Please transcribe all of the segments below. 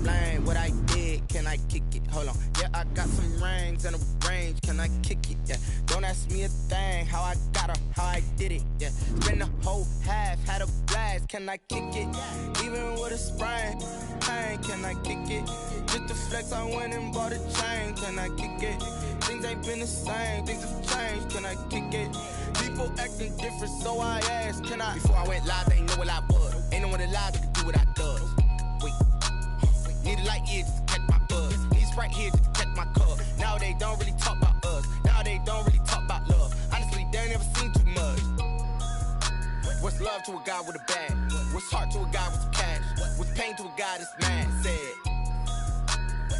explain what I did? Can I kick it? Hold on. Yeah, I got some rings and a range. Can I kick it? Yeah. Don't ask me a thing. How I got her, how I did it. Yeah. Spend the whole half, had a blast. Can I kick it? Even with a sprain, pain. Can I kick it? Just to flex, I went and bought a chain. Can I kick it? Things ain't been the same. Things have changed. Can I kick it? People acting different, so I asked, can I? Before I went live, they ain't know what I was. Ain't no one alive that could do what I does. Wait. Need a light year just to catch my buzz. Need Sprite here just to catch my cup. Now they don't really talk about us. Now they don't really talk about love. Honestly, they ain't never seen too much. What's love to a guy with a bag? What's heart to a guy with some cash? What's pain to a guy that's mad? Said.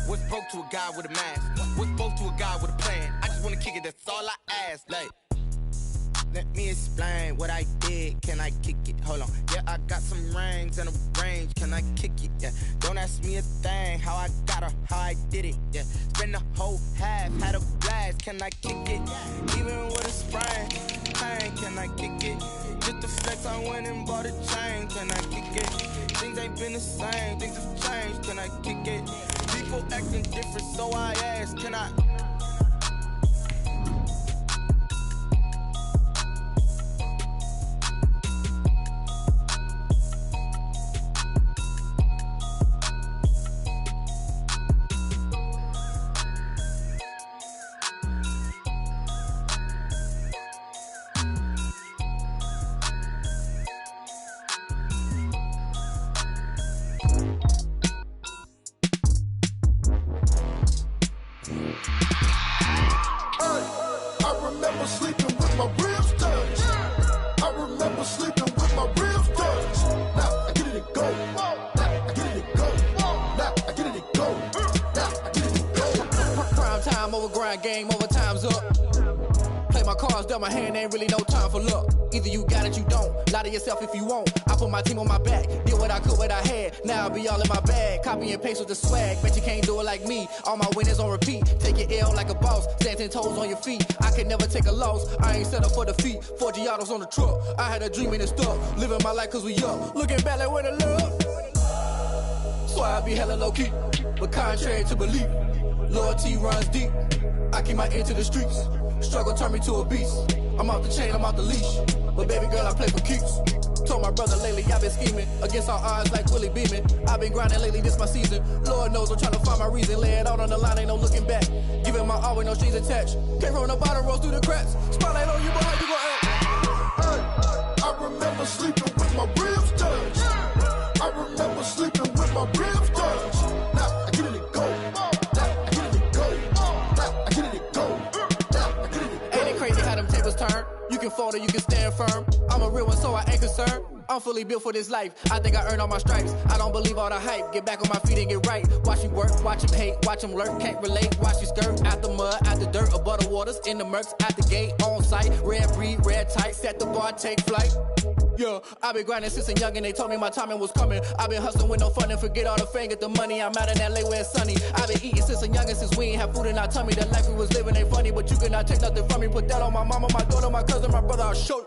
What's broke to a guy with a mask? What's both to a guy with a plan? I just wanna kick it, that's all I ask. Like, let me explain what I did. Can I kick it? Hold on. Yeah, I got some rings and a range. Can I kick it? Yeah. Don't ask me a thing. How I got her, how I did it. Yeah. Spend the whole half, had a blast. Can I kick it? Even with a sprain, pain. Can I kick it? Just to flex, I went and bought a chain. Can I kick it? Things ain't been the same. Things have changed. Can I kick it? People acting different, so I asked, can I? Game over, time's up. Play my cards dealt my hand, ain't really no time for luck. Either you got it, you don't. Lie to yourself if you won't. I put my team on my back, did what I could, what I had. Now I'll be all in my bag, copy and paste with the swag. Bet you can't do it like me. All my winners on repeat. Take your L like a boss, stand 10 toes on your feet. I can never take a loss, I ain't set up for defeat. 4 Giottos on the truck, I had a dream and it stuck. Living my life cause we up, looking back like where the love. So I be hella low key, but contrary to belief, loyalty runs deep. I keep my ear to the streets. Struggle turned me to a beast. I'm off the chain, I'm off the leash. But baby girl, I play for keeps. Told my brother lately, I've been scheming against all odds like Willie Beeman. I've been grinding lately, this my season. Lord knows I'm trying to find my reason. Lay it out on the line, ain't no looking back. Giving my all with no strings attached. Came from the bottom, rose through the cracks. Spotlight on you, boy, how you gon' act? I remember sleeping with my ribs touched. I remember sleeping with my ribs touched. Now I get it go. Turn. You can fold or you can stand firm. I'm a real one, so I ain't concerned. I'm fully built for this life. I think I earned all my stripes. I don't believe all the hype. Get back on my feet and get right. Watch you work, watch him hate, watch him lurk. Can't relate, watch you skirt. Out the mud, out the dirt, above the waters, in the murks, out the gate, on site. Red breed, red tight, set the bar, take flight. Yeah, I been grinding since a young and they told me my timing was coming. I been hustling with no fun and forget all the fame, get the money. I'm out in LA where it's sunny. I been eating since a young and since we ain't have food in our tummy. The life we was living ain't funny, but you cannot take nothing from me. Put that on my mama, my daughter, my cousin, my brother, I'll show you.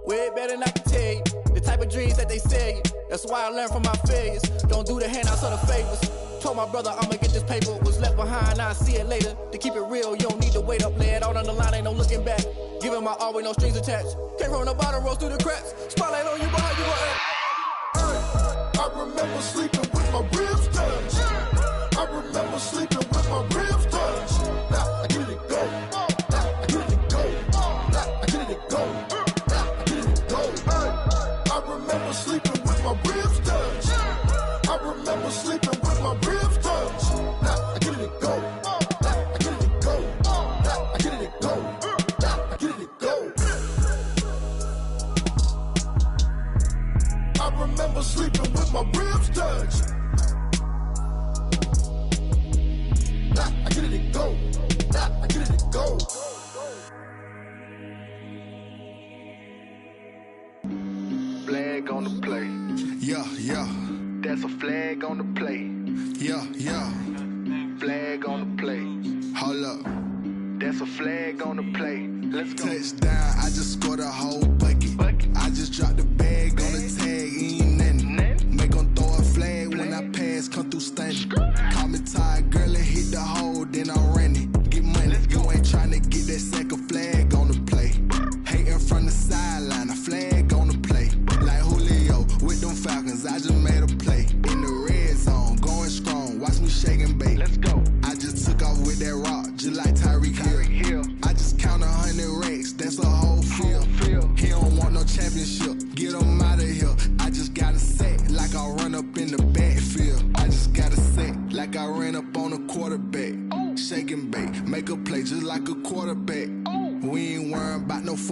Way better than I can tell you. The type of dreams that they sell you. That's why I learned from my failures. Don't do the handouts or the favors. Told my brother I'ma get this paper. Was left behind, I'll see it later. To keep it real, you don't need to wait up. Lay it out on the line, ain't no looking back. Giving my all with no strings attached. Came from the bottom, rose through the cracks. Spotlight on you, boy, how you gon' act? I remember sleeping with my ribs touched. I remember sleeping with my ribs touched. Now I get it go. Now I get it go. Now I get it go. Now I get it go. I remember sleeping with my ribs touched. I remember sleeping with my ribs touched. Now I get it go. Now I get it go. Now I get it go. Now I get it go. I remember sleeping with my ribs touched. Now I get it go. Now I get it go. Flag on the play. Yeah, yeah. That's a flag on the play. Yeah, yeah. Flag on the play. Hold up. That's a flag on the play. Let's go. Touchdown, I just scored a whole bucket. I just dropped the bag on the tag, ain't nothing. Make 'em throw a flag when I pass, come through stand.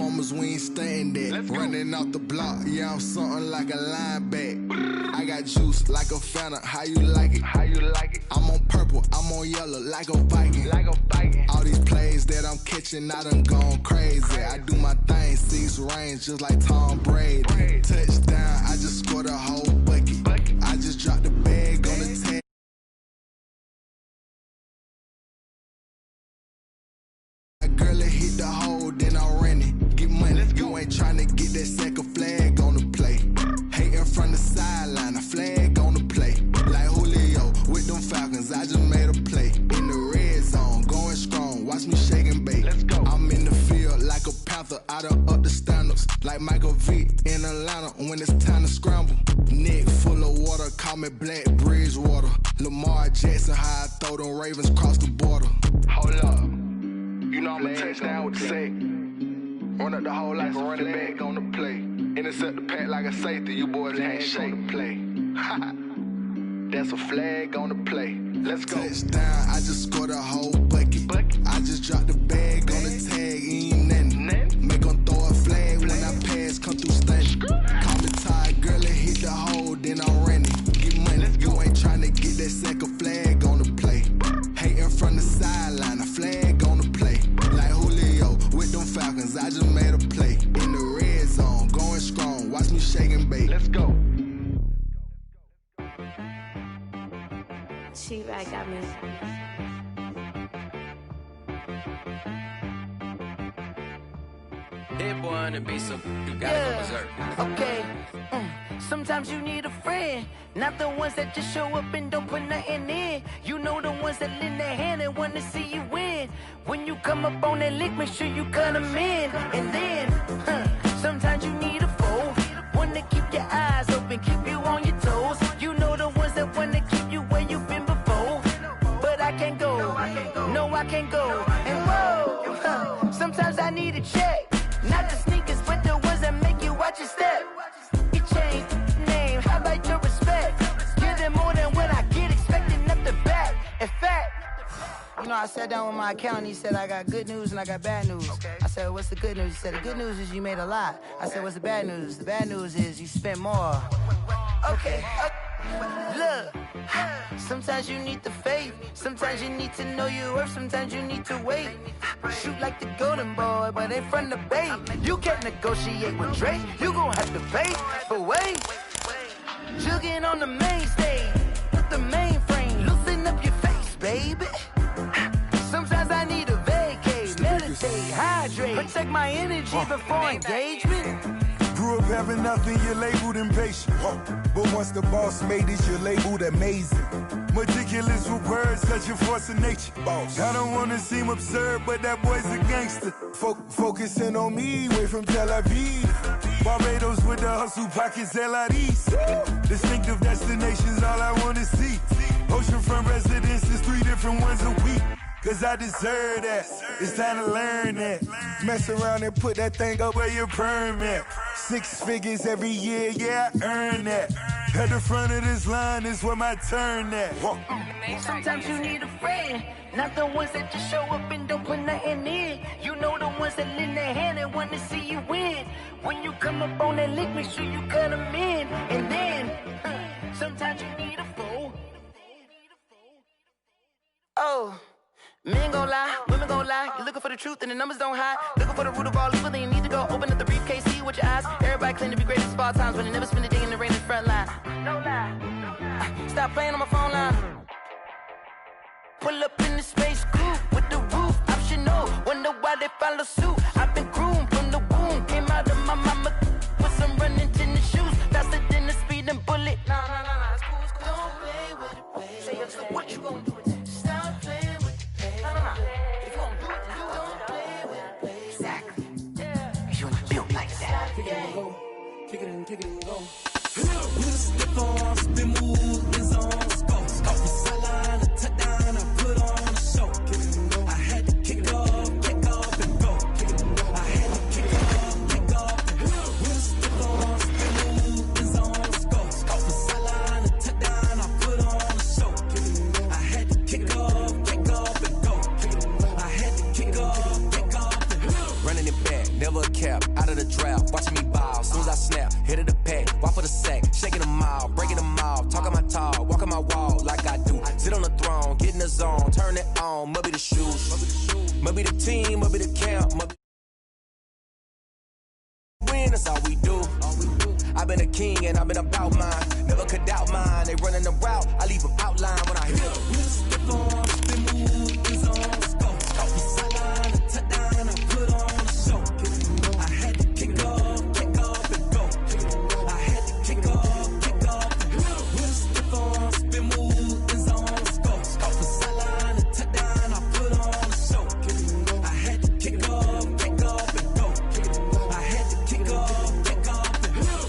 Transformers, we ain't staying there. Running off the block, yeah, I'm something like a linebacker. I got juice like a Fanta, how you like it? How you like it? I'm on purple, I'm on yellow, like a Viking. Like a Viking. All these plays that I'm catching, I done gone crazy. I do my thing, 6 range, just like Tom Brady. Touchdown, I just scored a whole bucket. I just dropped the bag on the tag. Girl, it hit the hole, then I ran it. Get money, you ain't tryna get that second flag on the play. Hating from the sideline, a flag on the play. Like Julio with them Falcons, I just made a play. In the red zone, going strong, watch me shake and bake. Let's go. I'm in the field like a Panther, I done up the standards. Like Michael Vick in Atlanta when it's time to scramble. Neck full of water, call me Black Bridgewater. Lamar Jackson, how I throw them Ravens across the border. Hold up. You know I'm a touchdown with the sack. Run up the whole like a running back on the play. Intercept the pack like a safety. You boys ain't shake the play. That's a flag on the play. Let's go. Touchdown, I just scored a whole bucket. I just dropped the bag on the tag, ain't nothing. Make them throw a flag when I pass, come through stunning. Call me tired, girl, it hit the hole, then I ran it. Get money, you ain't tryna get that second flag on the play. Hating from the sideline, a flag on the play. Like Julio with them Falcons, I just made a play. In the red zone, going strong, watch me shake and bake. Let's go. She-Rag got me. Hit boy on the beat, so you gotta go berserk. Okay. Sometimes you need a friend, not the ones that just show up and don't put nothing in. You know the ones that lend their hand and want to see you win. When you come up on that lick, make sure you cut them in. And then, sometimes you need a foe, one to keep your eyes open, keep you on your toes. You know the ones that want to keep you where you've been before. But I can't go, no I can't go. And whoa, sometimes I need a check. Not the sneakers, but the ones that make you watch your step. You change name, how about your respect? Give them more than what I get, expecting up the back. In fact, you know, I sat down with my accountant, he said, I got good news and I got bad news. I said, what's the good news? He said, the good news is you made a lot. I said, what's the bad news? The bad news is you spent more. Okay. Look, sometimes you need the faith, sometimes you need to know your worth, sometimes you need to wait. Shoot like the golden boy, but ain't from the bay. You can't negotiate with Drake, you gon' have to pay. But wait, jugging on the main stage, with the mainframe, loosen up your face, baby. Sometimes I need a vacate, meditate, hydrate, protect my energy before engagement. Grew up having nothing, you're labeled impatient. But once the boss made it, you're labeled amazing. Meticulous with words, cause you're force of nature. Boss. I don't wanna seem absurd, but that boy's a gangster. Focusing on me, way from Tel Aviv. Barbados with the hustle pockets, LIDs. Distinctive destinations, all I wanna see. Oceanfront residences, 3 different ones a week. Cause I deserve that, it's time to learn that. Mess around and put that thing up where your permit. 6 figures every year, yeah, I earn that. At the front of this line is where my turn at. Sometimes you need a friend, not the ones that just show up and don't put nothing in. You know the ones that lend their hand and want to see you win. When you come up on that lick, make sure you cut them in. And then, sometimes you need a foe. Oh. Men gon' lie, women gon' lie. You're looking for the truth and the numbers don't hide. Looking for the root of all evil, then you need to go open up the briefcase, see with your eyes. Everybody claim to be greatest of all times, but they never spend a day in the rain in the front line. No lie. Stop playing on my phone line. Pull up in the space coupe with the roof optional. Wonder why they follow suit. I've been groomed from the womb. Came out of my mama with some running tennis shoes. Faster than the speeding bullet. Nah, it's cool. Don't play with it, baby. Say yo, so what you gon' do? Stop playing. If you gon' do it, you don't play with it, baby. Exactly. You ain't built like that. Kick it and go. Kick it and go. Step on, spin move, is on, go. Off the sideline, a touchdown, I put on a show. I had to kick off and go. I had to kick off and go. Step on, spin move, is on, go. Off the sideline, a touchdown, I put on a show. I had to kick off and go. Running it back, never a cap. back, shaking them all, breaking them off, talking my talk, walking my wall like I do. Sit on the throne, get in the zone, turn it on, must be the shoes, must be the team, must be the camp, must be win, that's all we do. I've been a king and I've been about mine, never could doubt mine. They running the route, I leave them outline when I hit them. Step on, spin move, is on scope. Sideline, a touchdown, and I put on a show. I had to kick off and go. I had to kick off and go. Step on, spin move, is on scope. Sideline, a touchdown, I put on a show. I had to kick off and go. I had to kick off and go.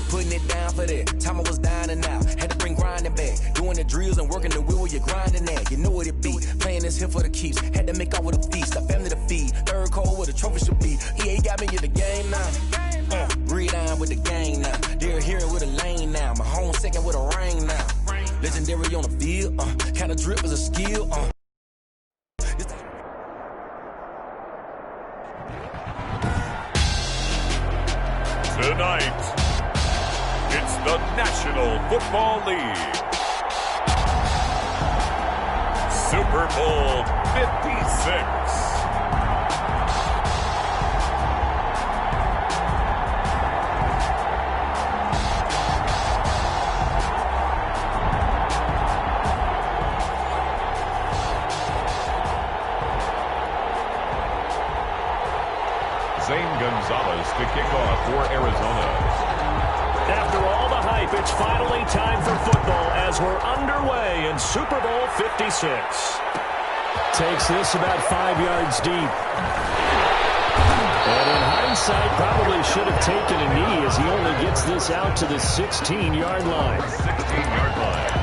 Putting it down for that, time I was down and out. Had to bring grinding back, doing the drills and working the wheel where you're grinding at. You know what it be, playing this here for the keeps. Had to make out with a feast, a family to feed. Third cold where the trophy should be. EA got me in the game now. Breathe on with the gang now. They're here with a lane now. My home second with a ring now. Legendary on the field, kind of drip is a skill, Tonight, it's the National Football League. Super Bowl 56. Zane Gonzalez to kick off for Arizona. After all the hype, it's finally time for football as we're underway in Super Bowl 56. Takes this about 5 yards deep. And in hindsight, probably should have taken a knee as he only gets this out to the 16-yard line. 16-yard line.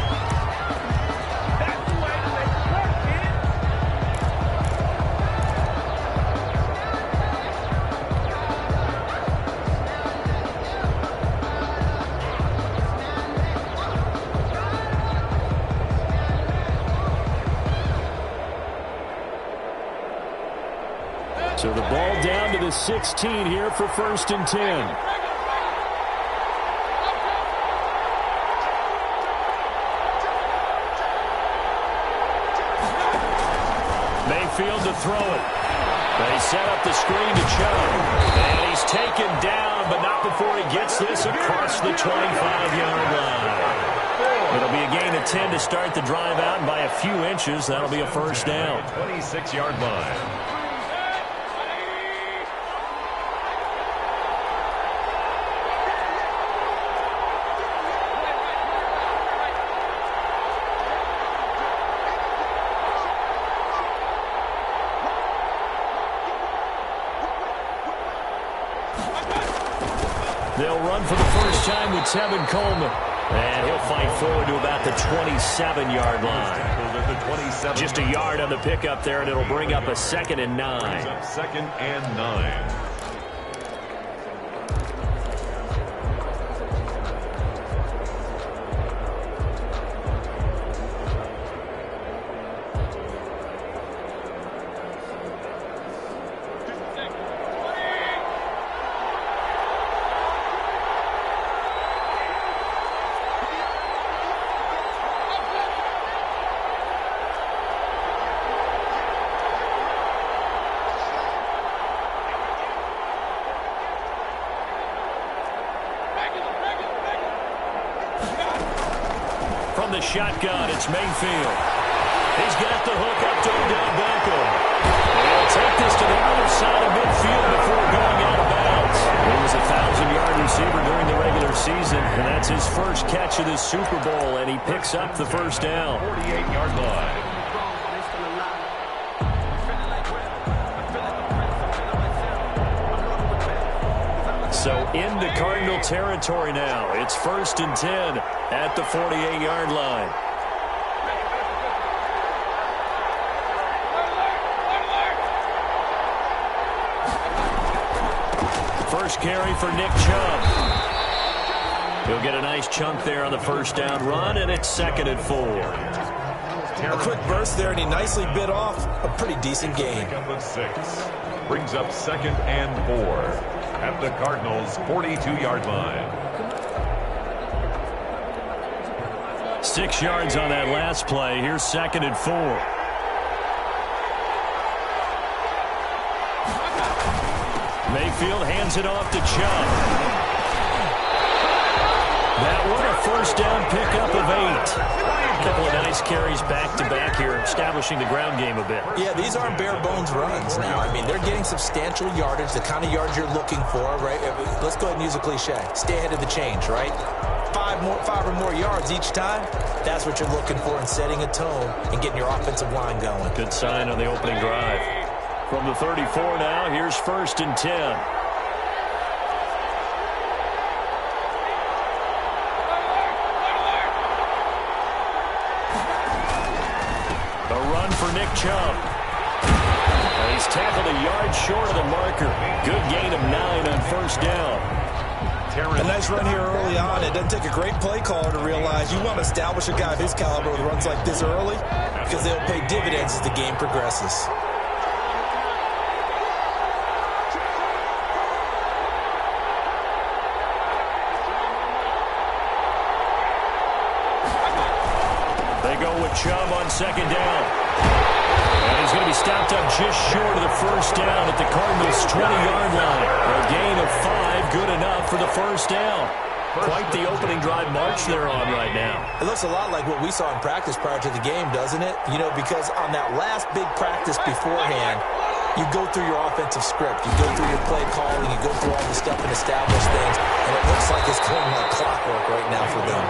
So the ball down to the 16 here for 1st and 10. Mayfield to throw it. They set up the screen to Chubb. And he's taken down, but not before he gets this across the 25-yard line. It'll be a gain of 10 to start the drive out, and by a few inches, that'll be a first down. 26-yard line. They'll run for the first time with Tevin Coleman. And he'll fight forward to about the 27-yard line. Just a yard on the pickup there, and it'll bring up a 2nd and 9. 2nd and 9. From the shotgun, it's Mayfield. He's got the hook up to Odell Beckham. He'll take this to the other side of midfield before going out of bounds. He was a 1,000-yard receiver during the regular season, and that's his first catch of the Super Bowl, and he picks up the first down. 48-yard line. So into Cardinal territory now. It's 1st and 10 at the 48-yard line. First carry for Nick Chubb. He'll get a nice chunk there on the first down run, and it's 2nd and 4. A quick burst there, and he nicely bit off a pretty decent gain. Second and 6. Brings up 2nd and 4 at the Cardinals' 42-yard line. 6 yards on that last play. Here's 2nd and 4. Mayfield hands it off to Chubb. That one a first down pickup of 8. A couple of nice carries back-to-back here, establishing the ground game a bit. Yeah, these aren't bare-bones runs now. I mean, they're getting substantial yardage, the kind of yards you're looking for, right? Let's go ahead and use a cliche. Stay ahead of the change, right? 5 or more yards each time, that's what you're looking for in setting a tone and getting your offensive line going. Good sign on the opening drive. From the 34 now, here's 1st and 10. For Nick Chubb. He's tackled a yard short of the marker. Good gain of 9 on first down. A nice run here early on. It doesn't take a great play caller to realize you want to establish a guy of his caliber with runs like this early because they'll pay dividends as the game progresses. They go with Chubb on 2nd down. And he's going to be stopped up just short of the first down at the Cardinals' 20-yard line. A gain of 5, good enough for the first down. Quite the opening drive march they're on right now. It looks a lot like what we saw in practice prior to the game, doesn't it? You know, because on that last big practice beforehand, you go through your offensive script. You go through your play calling. You go through all the stuff and establish things. And it looks like it's going like clockwork right now for them.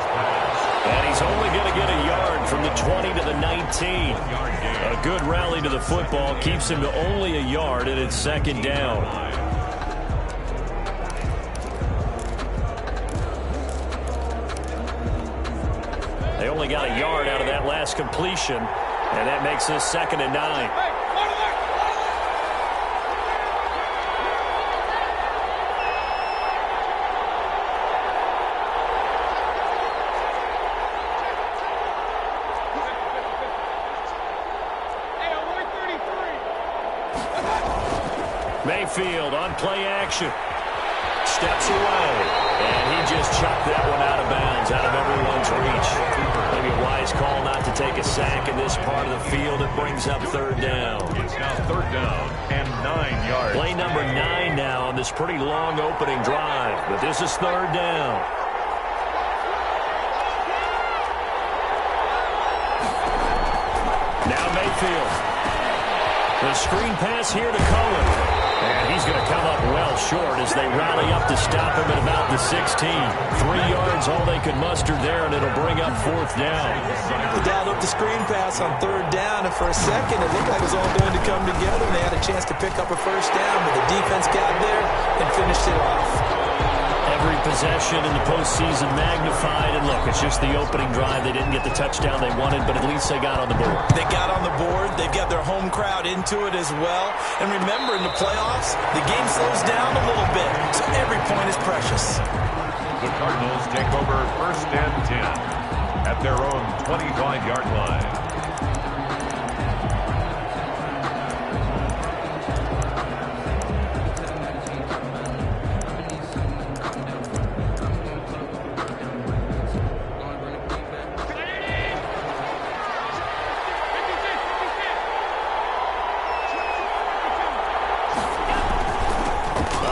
And he's only going to get a yard from the 20 to the 19. A good rally to the football keeps him to only a yard, and it's 2nd down. They only got a yard out of that last completion, and that makes this 2nd and 9. Mayfield on play action. Steps away. And he just chucked that one out of bounds, out of everyone's reach. Maybe a wise call not to take a sack in this part of the field. It brings up 3rd down. It's now 3rd down and 9 yards. Play number 9 now on this pretty long opening drive. But this is 3rd down. Now Mayfield. The screen pass here to Cohen. And he's going to come up well short as they rally up to stop him at about the 16. 3 yards, all they could muster there, and it'll bring up 4th down. They dialed up the screen pass on 3rd down, and for a second, it looked like it was all going to come together, and they had a chance to pick up a first down, but the defense got there and finished it off. Every possession in the postseason magnified, and look, it's just the opening drive. They didn't get the touchdown they wanted, but at least they got on the board. They got on the board. They've got their home crowd into it as well. And remember, in the playoffs, the game slows down a little bit, so every point is precious. The Cardinals take over 1st and 10 at their own 25-yard line.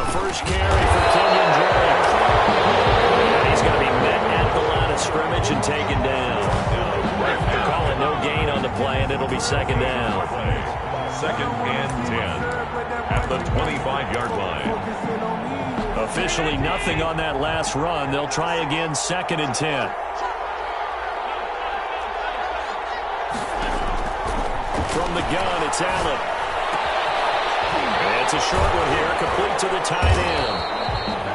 First carry for Kenyon Drake. He's going to be met at the line of scrimmage and taken down. They're calling no gain on the play, and it'll be 2nd down. 2nd and 10 at the 25-yard line. Officially nothing on that last run. They'll try again, 2nd and 10. From the gun, it's Allen. It's a short one here, complete to the tight end.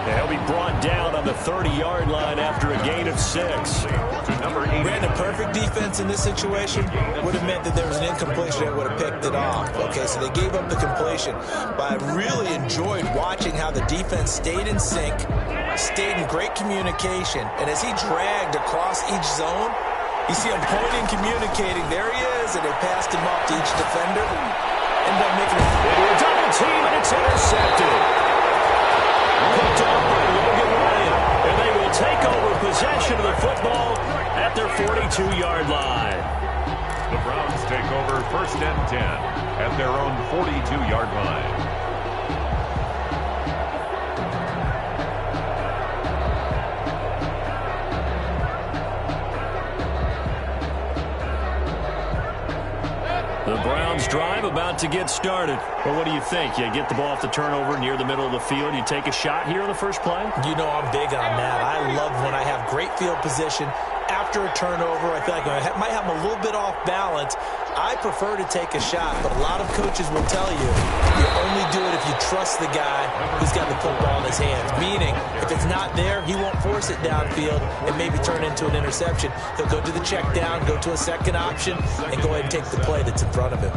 They'll be brought down on the 30-yard line after a gain of 6. To number 8. Ran a perfect defense in this situation would have meant that there was an incompletion that would have picked it off. Okay, so they gave up the completion. But I really enjoyed watching how the defense stayed in sync, stayed in great communication, and as he dragged across each zone, you see him pointing, communicating. There he is, and they passed him off to each defender. Ended up making a double team, and it's intercepted. Picked off by Logan Ryan, and they will take over possession of the football at their 42-yard line. The Browns take over 1st and 10 at their own 42-yard line. The Browns drive about to get started. Well, what do you think? You get the ball off the turnover near the middle of the field. You take a shot here on the first play? You know I'm big on that. I love when I have great field position. After a turnover, I feel like I might have them a little bit off balance. I prefer to take a shot, but a lot of coaches will tell you only do it if you trust the guy who's got the football in his hands. Meaning, if it's not there, he won't force it downfield and maybe turn into an interception. He'll go to the check down, go to a second option, and go ahead and take the play that's in front of him.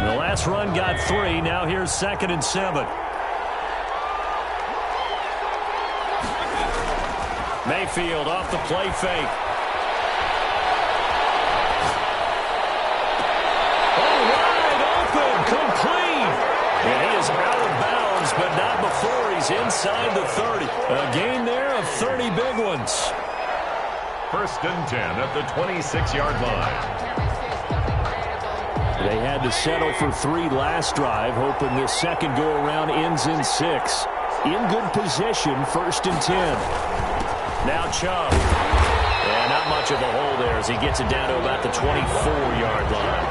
The last run got 3. Now here's 2nd and 7. Mayfield off the play fake. Oh, wide open, complete. And he is out of bounds, but not before he's inside the 30. A gain there of 30 big ones. 1st and 10 at the 26-yard line. They had to settle for 3 last drive, hoping this second go-around ends in 6. In good position, 1st and 10. Now Chubb. And not much of a hole there as he gets it down to about the 24-yard line.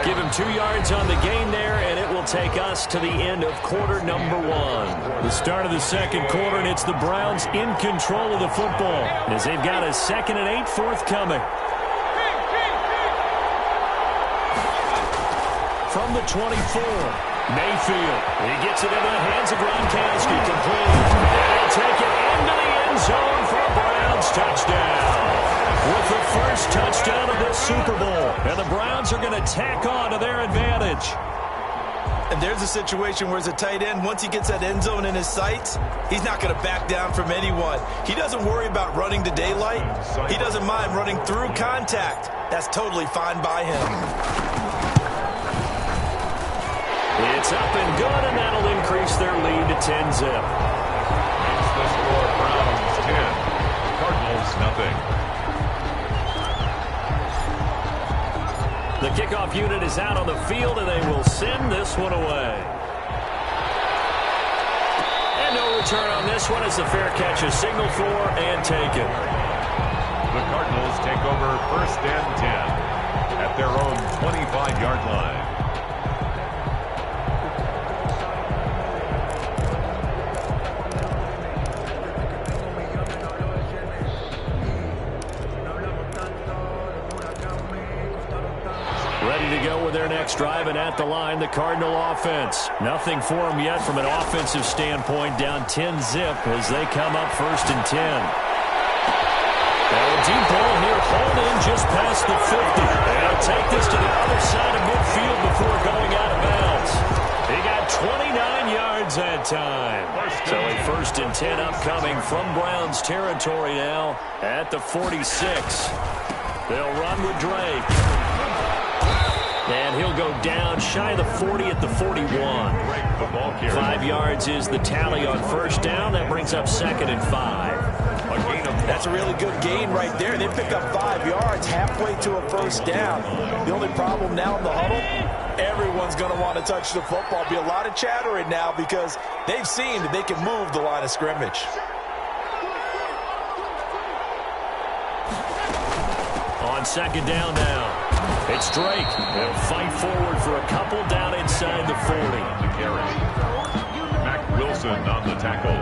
Give him 2 yards on the gain there, and it will take us to the end of quarter number 1. The start of the second quarter, and it's the Browns in control of the football as they've got a 2nd and 8 forthcoming. From the 24, Mayfield. He gets it into the hands of Gronkowski, complete. And he'll take it into the end zone for a Browns touchdown. With the first touchdown of this Super Bowl. And the Browns are going to tack on to their advantage. And there's a situation where as a tight end, once he gets that end zone in his sights, he's not going to back down from anyone. He doesn't worry about running to daylight. He doesn't mind running through contact. That's totally fine by him. It's up and good, and that'll increase their lead to 10-zip. It's the score, Browns 10, Cardinals nothing. The kickoff unit is out on the field, and they will send this one away. And no return on this one as the fair catch is signaled for and taken. The Cardinals take over 1st and 10 at their own 25-yard line. Ready to go with their next drive, and at the line, the Cardinal offense. Nothing for them yet from an offensive standpoint, down 10-zip as they come up 1st and 10. Now a deep ball here, hauled in just past the 50. They'll take this to the other side of midfield before going out of bounds. He got 29 yards that time. So a 1st and 10 upcoming from Browns territory now at the 46. They'll run with Drake. And he'll go down shy of the 40 at the 41. 5 yards is the tally on 1st down. That brings up 2nd and 5. That's a really good gain right there. They pick up 5 yards halfway to a 1st down. The only problem now in the huddle, everyone's going to want to touch the football. Be a lot of chattering now because they've seen that they can move the line of scrimmage. On 2nd down now. It's Drake. They'll fight forward for a couple down inside the 40. Mac Wilson on the tackle.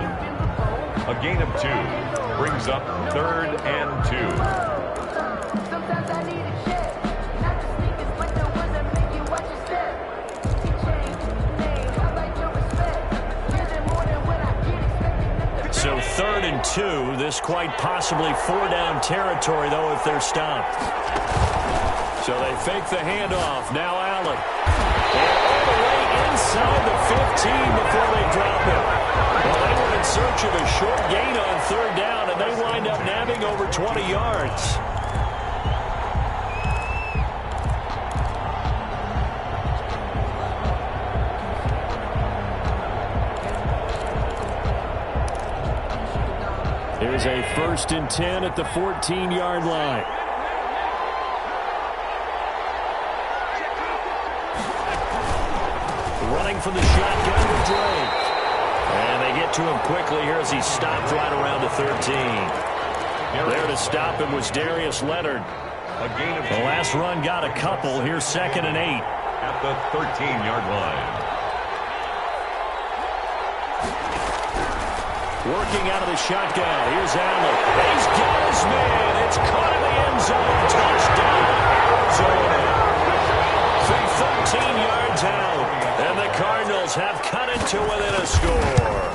A gain of 2 brings up 3rd and 2. Sometimes I need a check. Not the sneakers, but the ones that make you watch your step. Change names, I like your respect. Getting more than what I get expected. So 3rd and 2. This quite possibly 4-down territory, though, if they're stopped. So they fake the handoff. Now Allen. And all the way inside the 15 before they drop it. Well, they were in search of a short gain on 3rd down, and they wind up nabbing over 20 yards. is a 1st and 10 at the 14-yard line. Running from the shotgun with Drake. And they get to him quickly here as he stopped right around the 13. There to stop him was Darius Leonard. The last run got a couple. Here's 2nd and 8. At the 13-yard line. Working out of the shotgun. Here's Allen. He's got his man. It's caught in the end zone. Touchdown, Arizona. 13 yards out. And the Cardinals have cut it to within a score.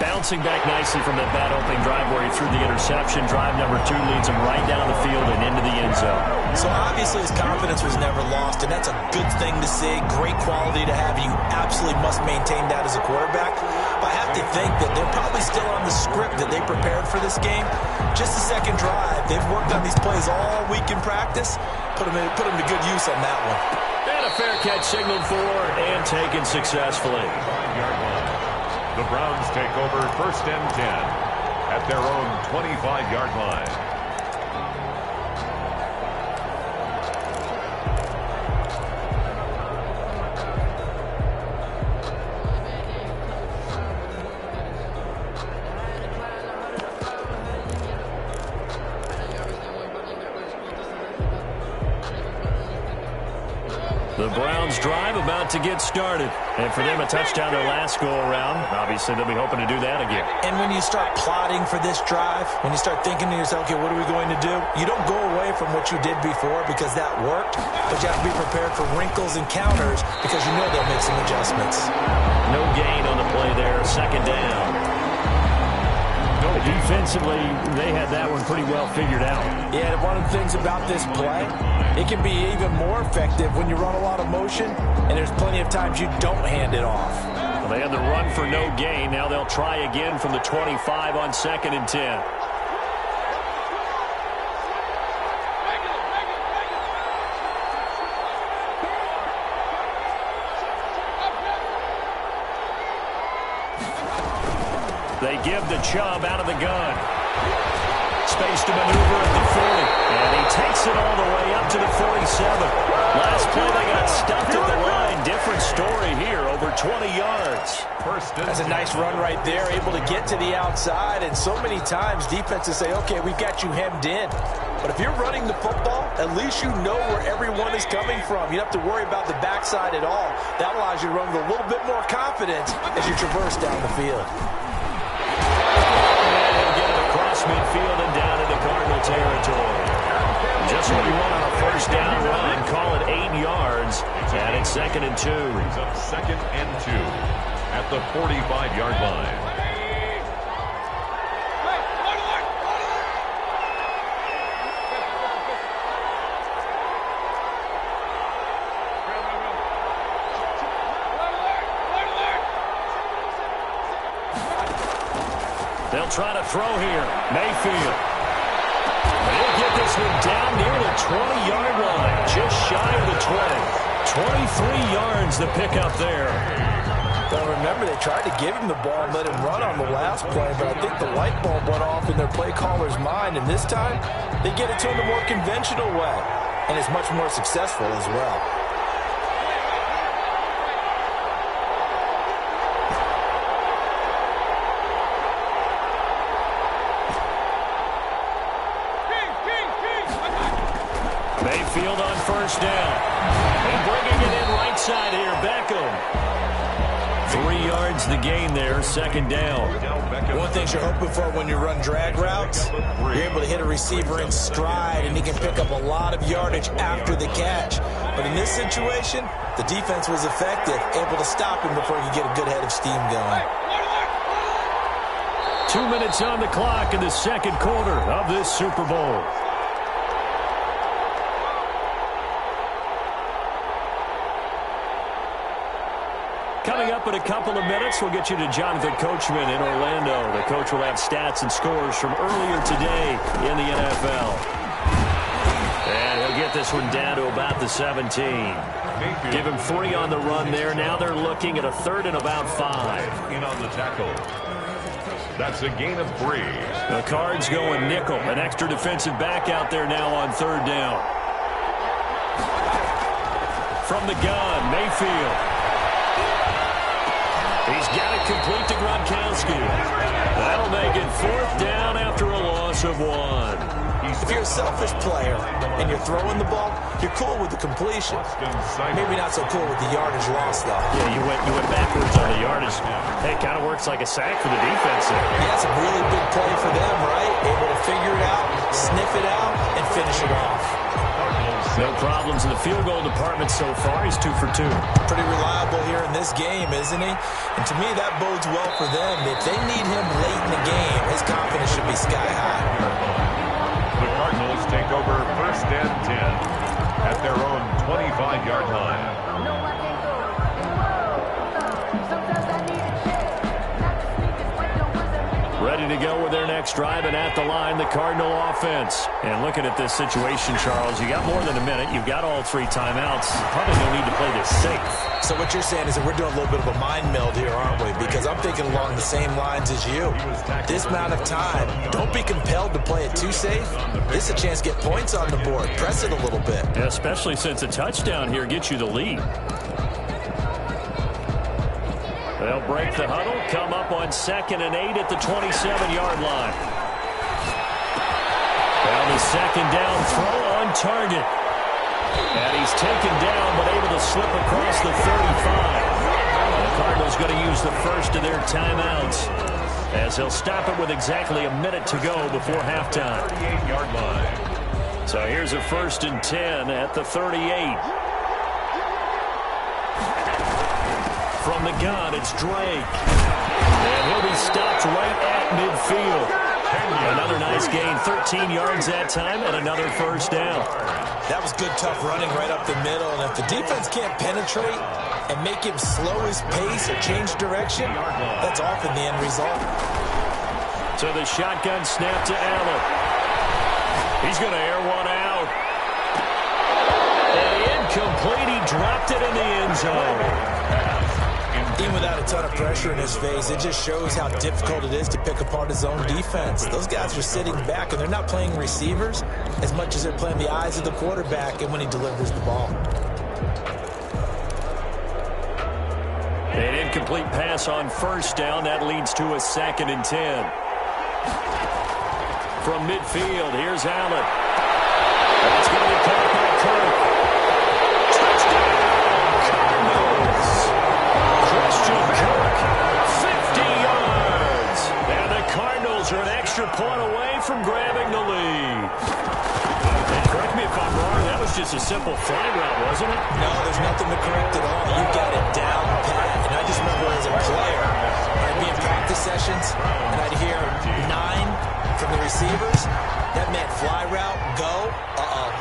Bouncing back nicely from that bad opening drive where he threw the interception. Drive number 2 leads him right down the field and into the end zone. So obviously his confidence was never lost, and that's a good thing to see. Great quality to have. You absolutely must maintain that as a quarterback. But I have to think that they're probably still on the script that they prepared for this game. Just the second drive. They've worked on these plays all week in practice. Put them to good use on that one. And a fair catch signaled for and taken successfully. The Browns take over 1st and 10 at their own 25-yard line. The Browns drive about to get started. And for them, a touchdown their last go-around. Obviously, they'll be hoping to do that again. And when you start plotting for this drive, when you start thinking to yourself, okay, what are we going to do? You don't go away from what you did before because that worked, but you have to be prepared for wrinkles and counters because you know they'll make some adjustments. No gain on the play there. 2nd down. Defensively, they had that one pretty well figured out. Yeah, and one of the things about this play, it can be even more effective when you run a lot of motion, and there's plenty of times you don't hand it off. Well, they had the run for no gain. Now they'll try again from the 25 on 2nd and 10. They give the Chubb out of the gun. Space to maneuver at the 40. And he takes it all the way up to the 47. Last play they got stuffed at the line. Different story here, over 20 yards. That's a nice run right there, able to get to the outside. And so many times defenses say, okay, we've got you hemmed in. But if you're running the football, at least you know where everyone is coming from. You don't have to worry about the backside at all. That allows you to run with a little bit more confidence as you traverse down the field. Midfield and down into Cardinal territory. Just what you want on a 1st down run. Call it 8 yards. And it's 2nd and 2. Brings up 2nd and 2 at the 45-yard line. They'll try to throw here. Mayfield. They'll get this one down near the 20-yard line. Just shy of the 20. 23 yards the pickup there. Well, remember, they tried to give him the ball and let him run on the last play, but I think the light bulb went off in their play caller's mind, and this time they get it to him the more conventional way, and it's much more successful as well. Mayfield on 1st down. And bringing it in right side here, Beckham. 3 yards the gain there, 2nd down. One thing you're hoping for when you run drag routes, you're able to hit a receiver in stride, and he can pick up a lot of yardage after the catch. But in this situation, the defense was effective, able to stop him before he could get a good head of steam going. 2 minutes on the clock in the 2nd quarter of this Super Bowl. Coming up in a couple of minutes, we'll get you to Jonathan Coachman in Orlando. The coach will have stats and scores from earlier today in the NFL. And he'll get this one down to about the 17. Give him 3 on the run there. Now they're looking at a 3rd and about 5. In on the tackle. That's a gain of 3. The Cards going nickel. An extra defensive back out there now on 3rd down. From the gun, Mayfield. He's got it complete to Gronkowski. That'll make it 4th down after a loss of 1. If you're a selfish player and you're throwing the ball, you're cool with the completion. Maybe not so cool with the yardage loss, though. Yeah, you went backwards on the yardage. Hey, it kind of works like a sack for the defense there. Yeah, it's a really big play for them, right? Able to figure it out, sniff it out, and finish it off. No problems in the field goal department so far. He's 2 for 2. Pretty reliable here in this game, isn't he? And to me, that bodes well for them. If they need him late in the game, his confidence should be sky high. The Cardinals take over 1st and 10 at their own 25-yard line. Ready to go with their next drive, and at the line, the Cardinal offense. And looking at this situation, Charles, you got more than a minute. You've got all 3 timeouts. Probably no need to play this safe. So what you're saying is that we're doing a little bit of a mind meld here, aren't we? Because I'm thinking along the same lines as you. This amount of time, don't be compelled to play it too safe. This is a chance to get points on the board. Press it a little bit. Yeah, especially since a touchdown here gets you the lead. They'll break the huddle, come up on 2nd and 8 at the 27-yard line. Now the 2nd down throw on target. And he's taken down, but able to slip across the 35. The Cardinals going to use the first of their timeouts, as they'll stop it with exactly a minute to go before halftime. 38-yard line. So here's a 1st and 10 at the 38. From the gun, it's Drake. And he'll be stopped right at midfield. Another nice gain, 13 yards that time, and another 1st down. That was good, tough running right up the middle. And if the defense can't penetrate and make him slow his pace or change direction, that's often the end result. So the shotgun snap to Allen. He's going to air one out. And incomplete. He dropped it in the end zone. Even without a ton of pressure in his face, it just shows how difficult it is to pick apart his own defense. Those guys are sitting back, and they're not playing receivers as much as they're playing the eyes of the quarterback and when he delivers the ball. An incomplete pass on 1st down. That leads to a 2nd and 10. From midfield, here's Allen. That's going to be caught by Kirk. Are an extra point away from grabbing the lead. And correct me if I'm wrong, that was just a simple flag route, wasn't it? No, there's nothing to correct at all. You got it down pat. And I just remember as a player, I'd be in practice sessions, and I'd hear 9 from the receivers. That meant fly route, go.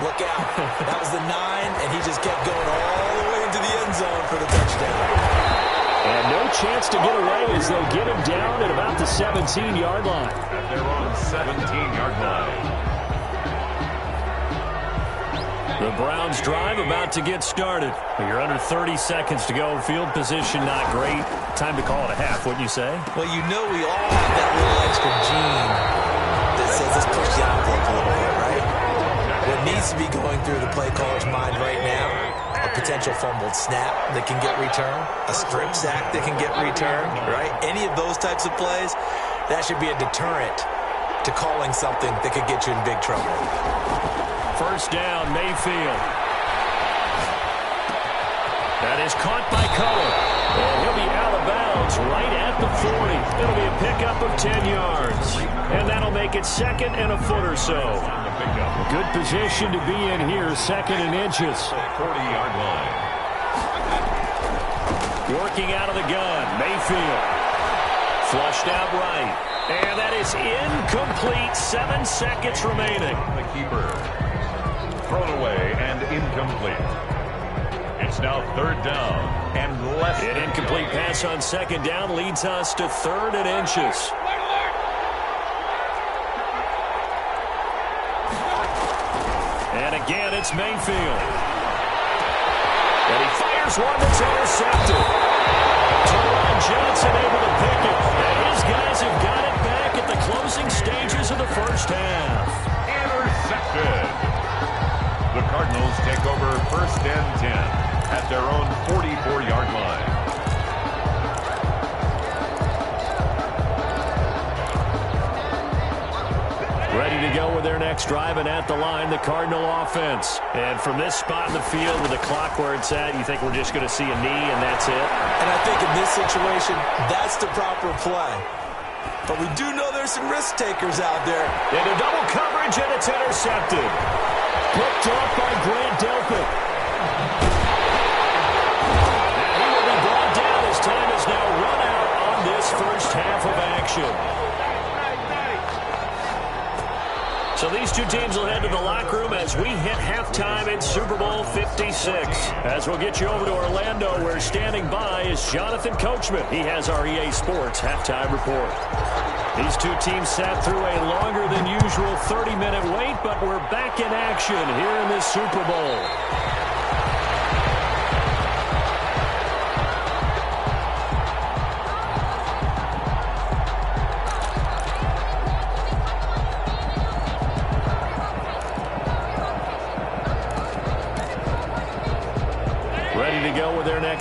Look out. That was the 9, and he just kept going all the way into the end zone for the touchdown. And no chance to get away as they'll get him down at about the 17-yard line. They're on 17-yard line. The Browns drive about to get started. You're under 30 seconds to go. Field position not great. Time to call it a half, wouldn't you say? Well, you know we all have that little extra gene that says let's push the envelope a little bit, right? What needs to be going through the play caller's mind right now, a potential fumbled snap that can get returned, a strip sack that can get returned, right? Any of those types of plays, that should be a deterrent to calling something that could get you in big trouble. 1st down, Mayfield. That is caught by Cullen. And he'll be out of bounds right at the 40. It'll be a pickup of 10 yards. And that'll make it 2nd and a foot or so. Good position to be in here, 2nd and inches. 40-yard line. Working out of the gun, Mayfield. Flushed out right. And that is incomplete. 7 seconds remaining. The keeper. Thrown away and incomplete. It's now 3rd down and less. An incomplete pass on 2nd down leads us to 3rd and inches. And again, it's Mayfield. And he fires one that's intercepted. Teron Johnson able to pick it. And his guys have got it back. closing stages of the first half. Intercepted. The Cardinals take over 1st and 10 at their own 44-yard line. Ready to go with their next drive, and at the line, the Cardinal offense. And from this spot in the field with the clock where it's at, you think we're just going to see a knee and that's it? And I think in this situation, that's the proper play. But we do know there's some risk takers out there. Into double coverage, and it's intercepted. Picked off by Grant Delpit. And he will be brought down as time is now run out on this first half of action. So these two teams will head to the locker room as we hit halftime in Super Bowl 56. As we'll get you over to Orlando, where standing by is Jonathan Coachman. He has our EA Sports halftime report. These two teams sat through a longer than usual 30-minute wait, but we're back in action here in this Super Bowl.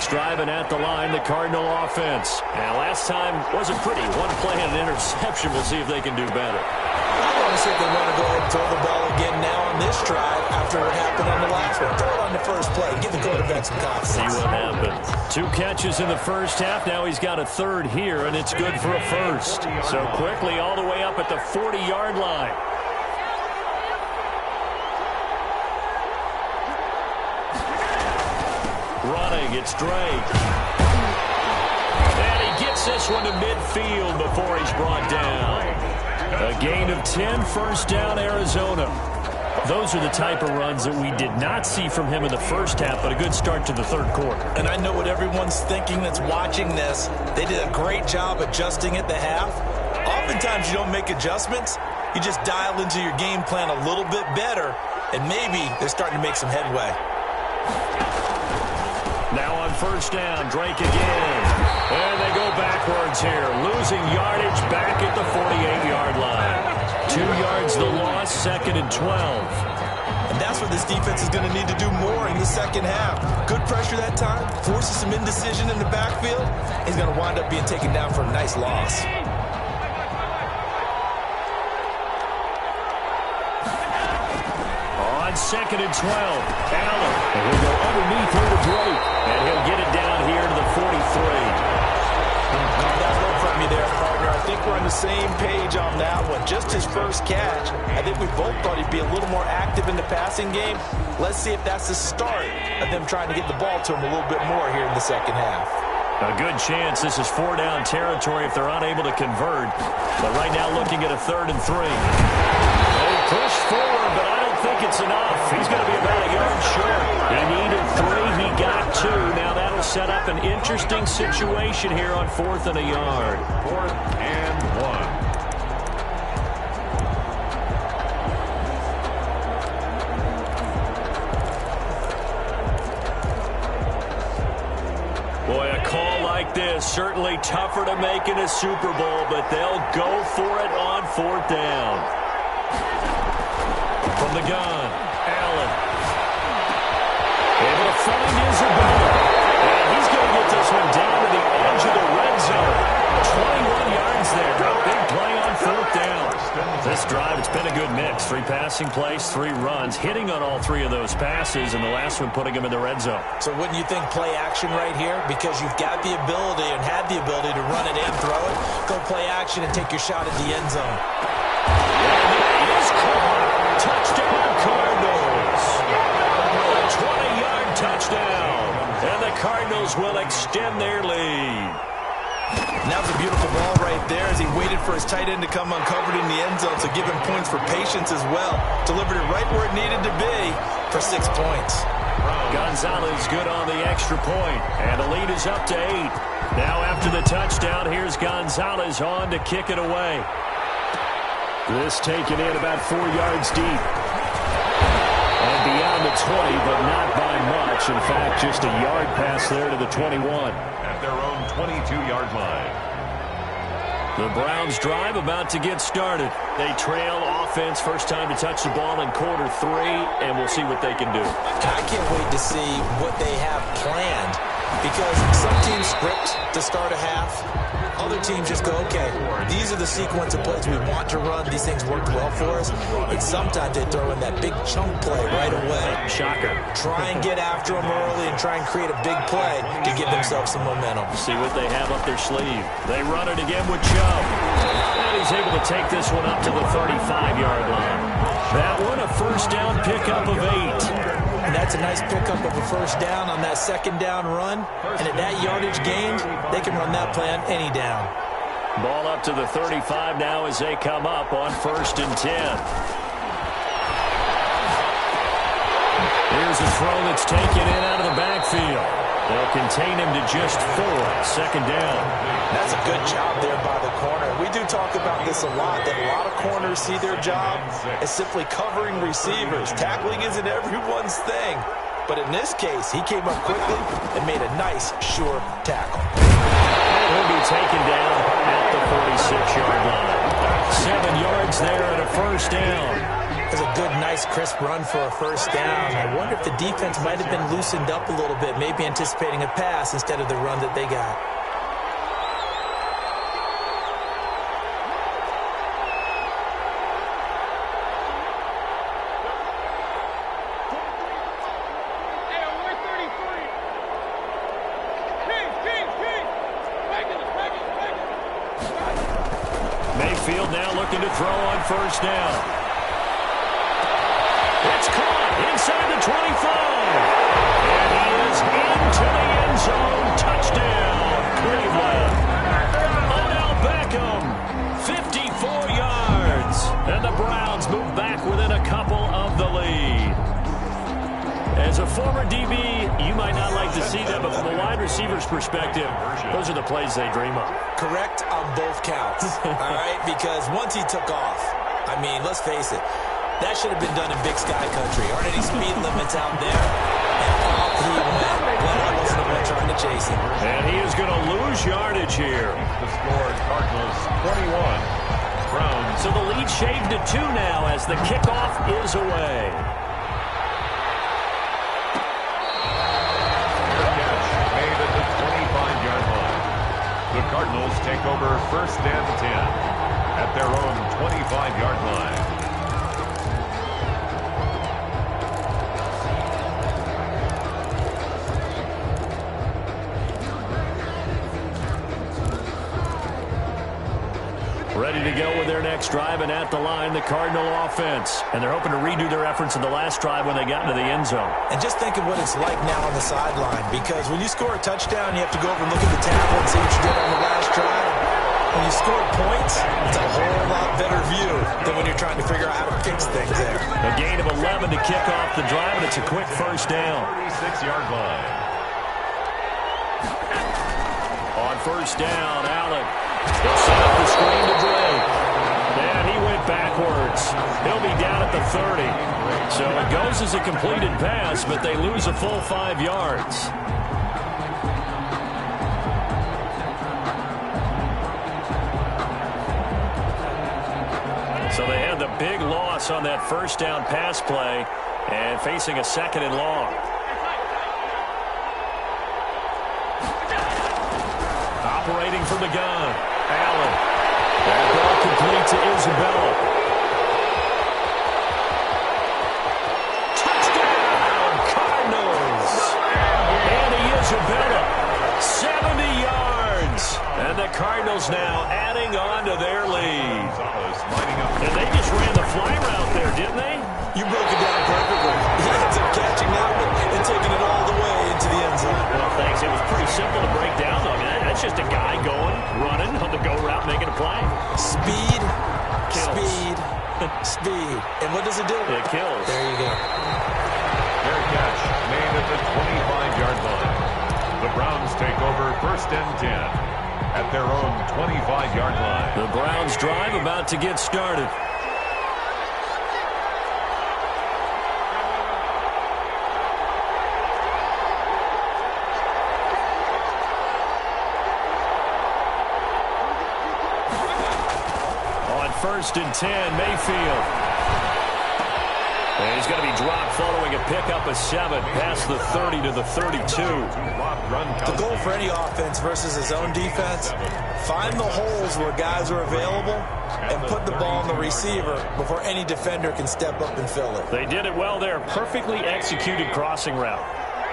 Driving at the line, the Cardinal offense. And last time wasn't pretty. One play and an interception. We'll see if they can do better. I want to see if they want to go ahead and throw the ball again now on this drive after what happened on the last one. Throw it on the first play. Give the quarterback some confidence. See what happens. 2 catches in the first half. Now he's got a third here, and it's good for a first. So quickly all the way up at the 40-yard line. Running, it's Drake. And he gets this one to midfield before he's brought down. A gain of 10, first down, Arizona. Those are the type of runs that we did not see from him in the first half, but a good start to the third quarter. And I know what everyone's thinking that's watching this. They did a great job adjusting at the half. Oftentimes you don't make adjustments. You just dial into your game plan a little bit better, and maybe they're starting to make some headway. Now on first down, Drake again. And they go backwards here, losing yardage back at the 48-yard line. 2 yards the loss, 2nd and 12. And that's what this defense is going to need to do more in the second half. Good pressure that time, forces some indecision in the backfield. He's going to wind up being taken down for a nice loss. On 2nd and 12, Allen. And he'll go underneath here to Drake. And he'll get it down here to the 43. That's one from you there, partner. I think we're on the same page on that one. Just his first catch. I think we both thought he'd be a little more active in the passing game. Let's see if that's the start of them trying to get the ball to him a little bit more here in the second half. A good chance this is 4-down territory if they're unable to convert. But right now looking at a 3rd and 3. They push forward, but I don't think it's enough. He's going to be about a yard short. He needed 3. He got 2. Now that'll set up an interesting situation here on 4th and a yard. 4th and 1. Boy, a call like this, certainly tougher to make in a Super Bowl, but they'll go for it on 4th down. From the gun, Allen. Able to find Isabella. And he's going to get this one down to the edge of the red zone. 21 yards there. A big play on 4th down. This drive, it's been a good mix. 3 passing plays, 3 runs, hitting on all 3 of those passes, and the last one putting him in the red zone. So wouldn't you think play action right here? Because you've got the ability and had the ability to run it and throw it. Go play action and take your shot at the end zone. And it is caught. Touchdown, Cardinals. A 20-yard touchdown. And the Cardinals will extend their lead. That was a beautiful ball right there as he waited for his tight end to come uncovered in the end zone, so give him points for patience as well. Delivered it right where it needed to be for 6 points. Gonzalez good on the extra point, and the lead is up to 8. Now after the touchdown, here's Gonzalez on to kick it away. This taken in about 4 yards deep. And beyond the 20, but not by much. In fact, just a yard pass there to the 21. At their own 22-yard line. The Browns drive about to get started. They trail offense, first time to touch the ball in quarter 3, and we'll see what they can do. I can't wait to see what they have planned, because some teams script to start a half. Other teams just go, okay, these are the sequence of plays we want to run. These things worked well for us. And sometimes they throw in that big chunk play right away. Shocker. Try and get after them early and try and create a big play to give themselves some momentum. See what they have up their sleeve. They run it again with Chubb. And he's able to take this one up to the 35-yard line. That one, a first down pickup of 8. And that's a nice pickup of a first down on that second down run. And at that yardage gained, they can run that play on any down. Ball up to the 35 now as they come up on 1st and 10. Here's a throw that's taken in out of the backfield. They'll contain him to just 4. Second down. That's a good job there by the corner. We do talk about this a lot, that a lot of corners see their job as simply covering receivers. Tackling isn't everyone's thing. But in this case, he came up quickly and made a nice, sure tackle. And he'll be taken down at the 46-yard line. 7 yards there and a first down. It was a good, nice, crisp run for a first down. I wonder if the defense might have been loosened up a little bit, maybe anticipating a pass instead of the run that they got. Mayfield now looking to throw on first down. It's caught inside the 25. And he is into the end zone. Touchdown, Cleveland. Odell Beckham, 54 yards. And the Browns move back within a couple of the lead. As a former DB, you might not like to see that, but from a wide receiver's perspective, those are the plays they dream of. Correct on both counts, all right? Because once he took off, I mean, let's face it, that should have been done in Big Sky Country. Aren't any speed limits out there? And off he went. Well, I wasn't the one trying to chase him. And he is going to lose yardage here. The score, Cardinals 21. Browns. So the lead shaved to 2 now as the kickoff is away. The catch made at the 25-yard line. The Cardinals take over 1st and 10 at their own 25-yard line. Ready to go with their next drive, and at the line, the Cardinal offense. And they're hoping to redo their efforts in the last drive when they got into the end zone. And just think of what it's like now on the sideline, because when you score a touchdown, you have to go over and look at the tackle and see what you did on the last drive. When you score points, it's a whole lot better view than when you're trying to figure out how to fix things there. A gain of 11 to kick off the drive, and it's a quick first down. 36-yard line. On first down, Allen. They'll set up the screen to Drake. And he went backwards. He'll be down at the 30. So it goes as a completed pass, but they lose a full 5 yards. So they had the big loss on that first down pass play and facing a 2nd and long. Operating from the gun, Allen. That ball complete to Isabella. Touchdown, Cardinals. Andy Isabella, 70 yards. And the Cardinals now adding on to their lead. And they just ran the fly route there, didn't they? You broke it down perfectly. He ends up catching that one and taking it all the way into the end zone. Well, thanks. It was pretty simple to break down, though. I mean, that's just a guy going, running on the go route, making a play. Speed, kills. Speed, speed. And what does it do? It kills. There you go. Their catch made at the 25-yard line. The Browns take over 1st and 10 at their own 25-yard line. The Browns drive about to get started. first and 10. Mayfield. And he's going to be dropped following a pickup of 7 past the 30 to the 32. The goal for any offense versus his own defense, find the holes where guys are available and put the ball on the receiver before any defender can step up and fill it. They did it well there. Perfectly executed crossing route.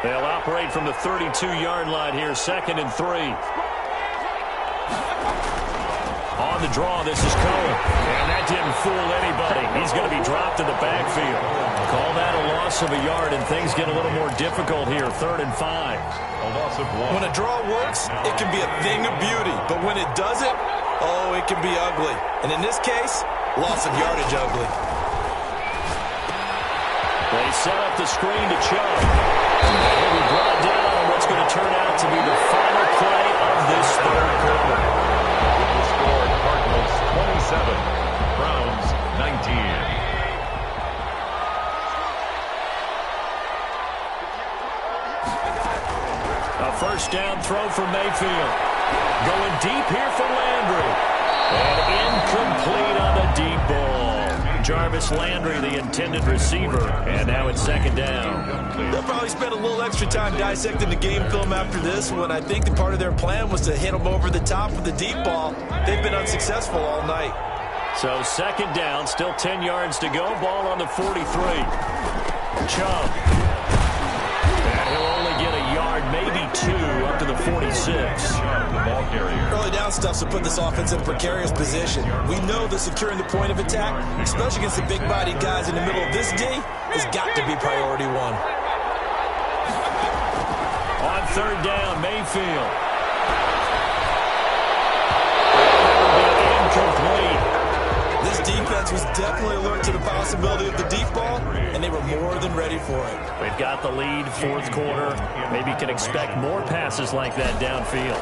They'll operate from the 32-yard line here, 2nd and 3. On the draw, this is Cohen. And that didn't fool anybody. He's going to be dropped in the backfield. Call that a loss of a yard, and things get a little more difficult here, 3rd and 5. A loss of 1. When a draw works, it can be a thing of beauty. But when it doesn't, oh, it can be ugly. And in this case, loss of yardage ugly. They set up the screen to Chubb. He'll be brought down on what's going to turn out to be the final play of this 3rd quarter. The score, Cardinals 27, Browns 19. A first down throw for Mayfield. Going deep here for Landry. And incomplete on the deep ball. Jarvis Landry, the intended receiver, and now it's 2nd down. They'll probably spend a little extra time dissecting the game film after this when I think that part of their plan was to hit them over the top with the deep ball. They've been unsuccessful all night. So 2nd down, still 10 yards to go. Ball on the 43. Chubb. And he'll only get a yard, maybe 2, up to the 46. Early down stuff will put this offense in a precarious position. We know that securing the point of attack, especially against the big-bodied guys in the middle of this D, has got to be priority 1. On 3rd down, Mayfield. Incomplete. This defense was definitely alert to the possibility of the deep ball, and they were more than ready for it. We've got the lead, 4th quarter. Maybe can expect more passes like that downfield.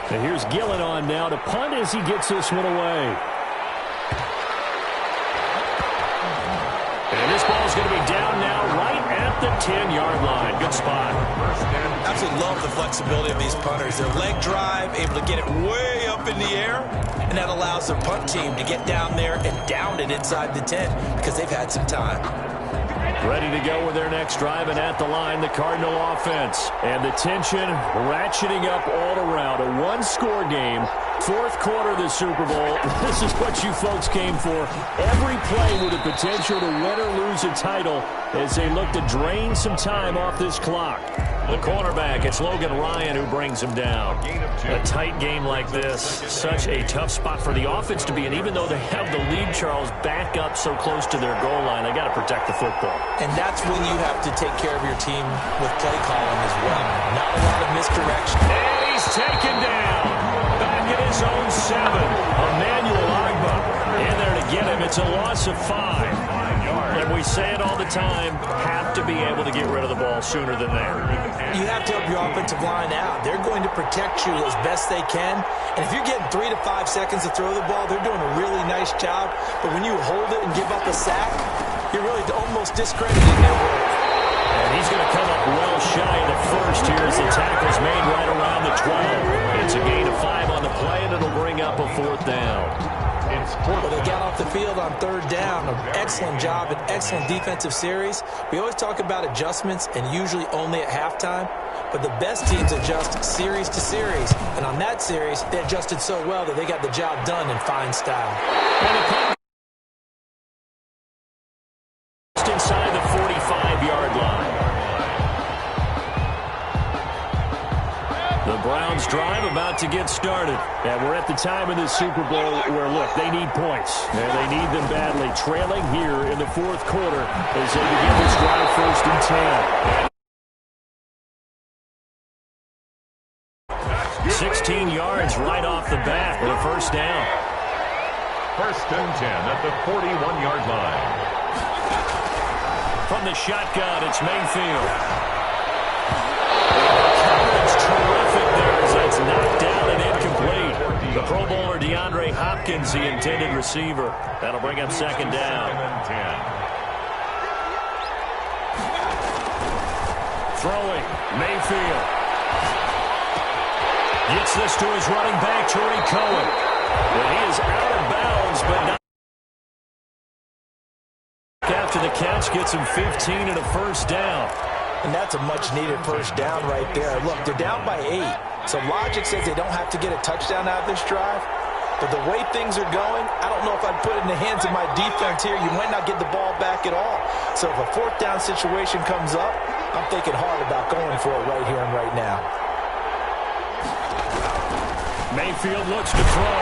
And here's Gillen on now to punt as he gets this one away. And this ball's going to be down now right at the 10-yard line. Good spot. Absolutely love the flexibility of these punters. Their leg drive, able to get it way up in the air, and that allows their punt team to get down there and down it inside the 10 because they've had some time. Ready to go with their next drive, and at the line, the Cardinal offense. And the tension ratcheting up all around. A one-score game, 4th quarter of the Super Bowl. This is what you folks came for. Every play with the potential to win or lose a title as they look to drain some time off this clock. The cornerback, it's Logan Ryan who brings him down. A tight game like this, such a tough spot for the offense to be in. Even though they have the lead, Charles, back up so close to their goal line, they got to protect the football. And that's when you have to take care of your team with play calling as well. Not a lot of misdirection. And he's taken down. Back at his own 7. Emmanuel Agba in there to get him. It's a loss of 5. And we say it all the time, have to be able to get rid of the ball sooner than that. You have to help your offensive line out. They're going to protect you as best they can. And if you're getting 3 to 5 seconds to throw the ball, they're doing a really nice job. But when you hold it and give up a sack, you're really almost discrediting their work. And he's going to come up well shy of the first here as the tackle's made right around the 12. It's a gain of 5 on the play, and it'll bring up a 4th down. Well, they got off the field on 3rd down. An excellent job, an excellent defensive series. We always talk about adjustments and usually only at halftime. But the best teams adjust series to series. And on that series, they adjusted so well that they got the job done in fine style. Just inside the 45-yard line. The Browns drive about to get started. And we're at the time in the Super Bowl where, look, they need points. And they need them badly. Trailing here in the 4th quarter as they begin this drive 1st and 10. 16 yards right off the bat with a 1st down. 1st and 10 at the 41-yard line. From the shotgun, it's Mayfield. That's knocked down and incomplete. The Pro Bowler DeAndre Hopkins, the intended receiver. That'll bring up 2nd down. Throwing, Mayfield. Gets this to his running back, Tariq Cohen. But he is out of bounds, but not after the catch. Gets him 15 and a first down. And that's a much-needed first down right there. Look, they're down by 8. So logic says they don't have to get a touchdown out of this drive. But the way things are going, I don't know if I'd put it in the hands of my defense here. You might not get the ball back at all. So if a fourth down situation comes up, I'm thinking hard about going for it right here and right now. Mayfield looks to throw.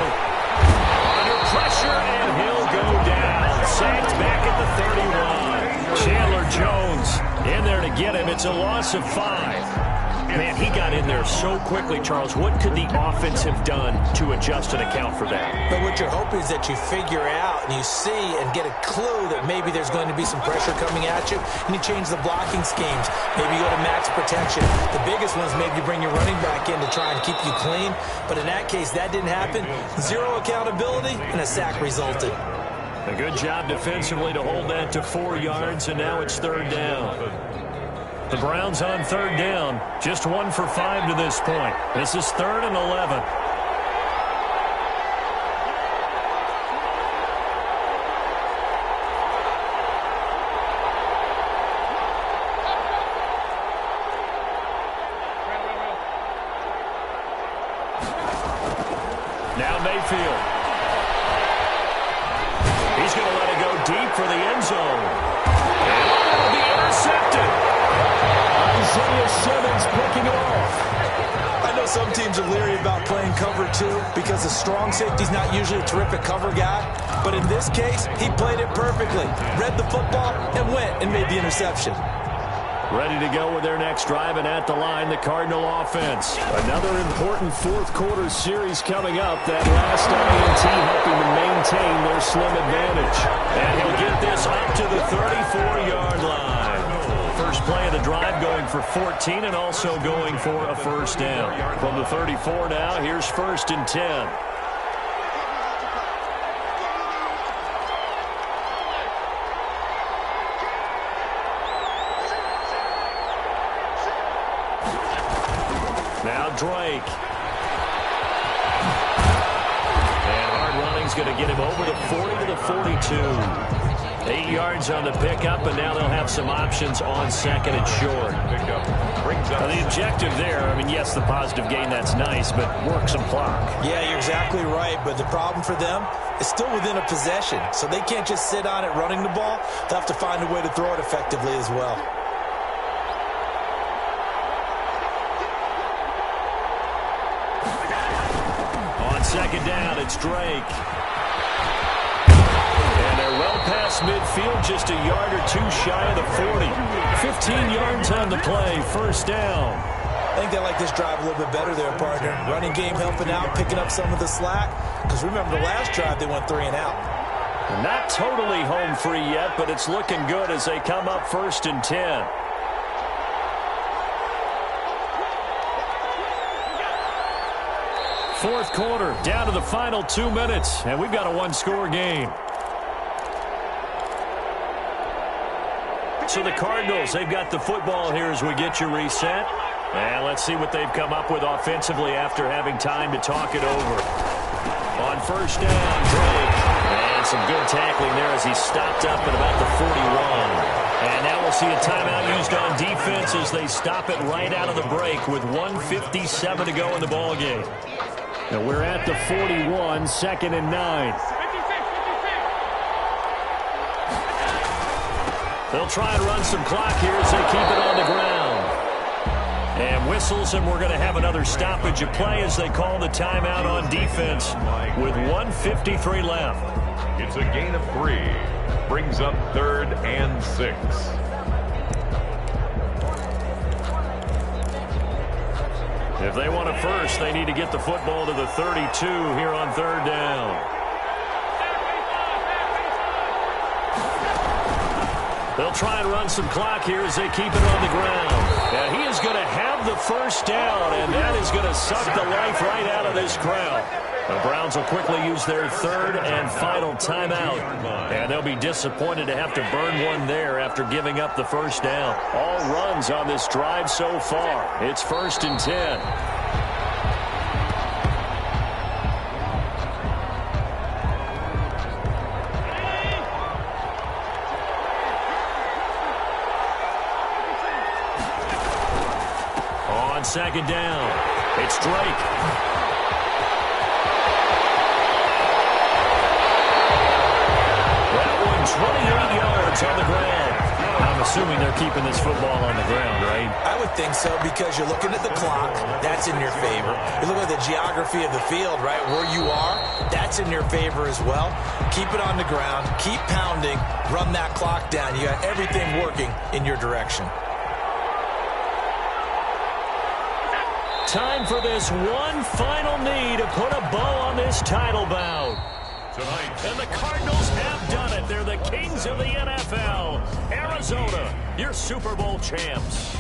Under pressure, and he'll go down. Sacked back at the 31. Chandler Jones in there to get him. It's a loss of 5. Man, he got in there so quickly, Charles. What could the offense have done to adjust and account for that? But what you're hoping is that you figure out and you see and get a clue that maybe there's going to be some pressure coming at you, and you change the blocking schemes. Maybe you go to max protection. The biggest one is maybe you bring your running back in to try and keep you clean. But in that case, that didn't happen. 0 accountability, and a sack resulted. A good job defensively to hold that to 4 yards, and now it's 3rd down. The Browns on 3rd down, just 1 for 5 to this point. This is 3rd and 11. Now Mayfield. He's going to let it go deep for the end zone. And it'll be intercepted. Isaiah Simmons picking it off. I know some teams are leery about playing cover 2 because a strong safety's not usually a terrific cover guy. But in this case, he played it perfectly. Read the football and went and made the interception. Ready to go with their next drive, and at the line, the Cardinal offense. Another important fourth-quarter series coming up. That last INT helping to maintain their slim advantage. And he'll get this up to the 34-yard line. First play of the drive going for 14 and also going for a first down. From the 34 now, here's 1st and 10. Now Drake. And hard running's going to get him over the 40 to the 42. 8 yards on the pickup, and now they'll have some options on 2nd and short. Now the objective there, I mean, yes, the positive gain, that's nice, but work some clock. Yeah, you're exactly right, but the problem for them is still within a possession, so they can't just sit on it running the ball. They'll have to find a way to throw it effectively as well. On 2nd down, it's Drake. Well past midfield, just a yard or 2 shy of the 40. 15 yards on the play, first down. I think they like this drive a little bit better there, partner. Running game helping out, picking up some of the slack. Because remember, the last drive, they went 3 and out. Not totally home free yet, but it's looking good as they come up 1st and 10. Fourth quarter, down to the final 2 minutes, and we've got a 1-score game. So the Cardinals, they've got the football here as we get you reset. And let's see what they've come up with offensively after having time to talk it over. On 1st down, Drake. And some good tackling there as he stopped up at about the 41. And now we'll see a timeout used on defense as they stop it right out of the break with 1:57 to go in the ballgame. Now we're at the 41, 2nd and 9. They'll try and run some clock here as they keep it on the ground. And whistles, and we're going to have another stoppage of play as they call the timeout on defense with 1:53 left. It's a gain of 3. Brings up 3rd and 6. If they want a first, they need to get the football to the 32 here on 3rd down. They'll try and run some clock here as they keep it on the ground. Now he is going to have the first down, and that is going to suck the life right out of this crowd. The Browns will quickly use their 3rd and final timeout, and they'll be disappointed to have to burn one there after giving up the first down. All runs on this drive so far. It's 1st and 10. second down. It's Drake. That one 28 yards on the ground. I'm assuming they're keeping this football on the ground, right? I would think so, because you're looking at the clock. That's in your favor. You look at the geography of the field, right? Where you are, that's in your favor as well. Keep it on the ground. Keep pounding. Run that clock down. You got everything working in your direction. Time for this one final knee to put a bow on this title bout. Tonight. And the Cardinals have done it. They're the kings of the NFL. Arizona, your Super Bowl champs.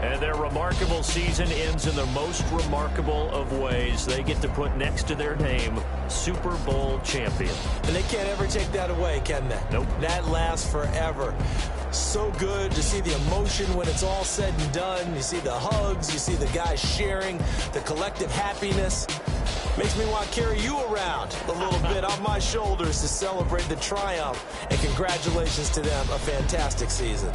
And their remarkable season ends in the most remarkable of ways. They get to put next to their name, Super Bowl champion. And they can't ever take that away, can they? Nope. That lasts forever. So good to see the emotion when it's all said and done. You see the hugs, you see the guys sharing, the collective happiness. Makes me want to carry you around a little bit on my shoulders to celebrate the triumph. And congratulations to them, a fantastic season.